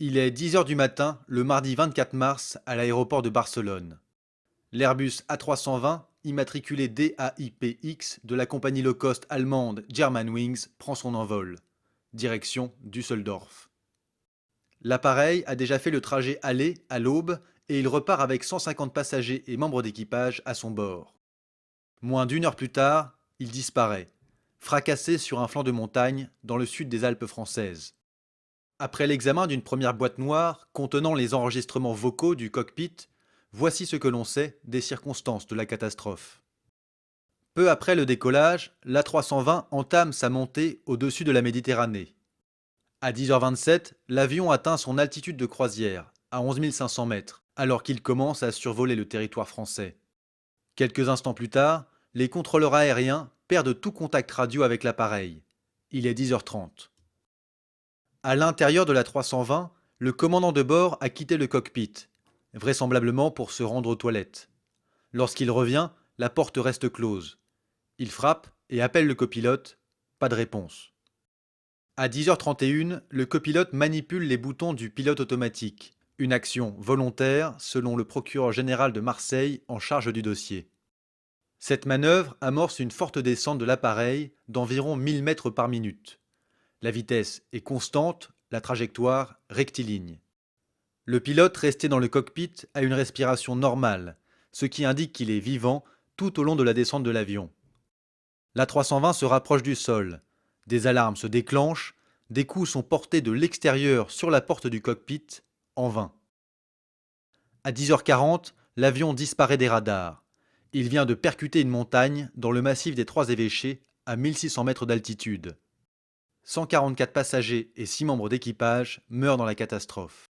Il est 10 heures du matin, le mardi 24 mars, à l'aéroport de Barcelone. L'Airbus A320, immatriculé DAIPX de la compagnie low cost allemande Germanwings, prend son envol. Direction Düsseldorf. L'appareil a déjà fait le trajet aller à l'aube et il repart avec 150 passagers et membres d'équipage à son bord. Moins d'une heure plus tard, il disparaît, fracassé sur un flanc de montagne dans le sud des Alpes françaises. Après l'examen d'une première boîte noire contenant les enregistrements vocaux du cockpit, voici ce que l'on sait des circonstances de la catastrophe. Peu après le décollage, l'A320 entame sa montée au-dessus de la Méditerranée. À 10h27, l'avion atteint son altitude de croisière, à 11 500 mètres, alors qu'il commence à survoler le territoire français. Quelques instants plus tard, les contrôleurs aériens perdent tout contact radio avec l'appareil. Il est 10h30. À l'intérieur de la 320, le commandant de bord a quitté le cockpit, vraisemblablement pour se rendre aux toilettes. Lorsqu'il revient, la porte reste close. Il frappe et appelle le copilote. Pas de réponse. À 10h31, le copilote manipule les boutons du pilote automatique, une action volontaire selon le procureur général de Marseille en charge du dossier. Cette manœuvre amorce une forte descente de l'appareil d'environ 1000 mètres par minute. La vitesse est constante, la trajectoire rectiligne. Le pilote resté dans le cockpit a une respiration normale, ce qui indique qu'il est vivant tout au long de la descente de l'avion. L'A320 se rapproche du sol. Des alarmes se déclenchent, des coups sont portés de l'extérieur sur la porte du cockpit, en vain. À 10h40, l'avion disparaît des radars. Il vient de percuter une montagne dans le massif des Trois Évêchés à 1600 mètres d'altitude. 144 passagers et 6 membres d'équipage meurent dans la catastrophe.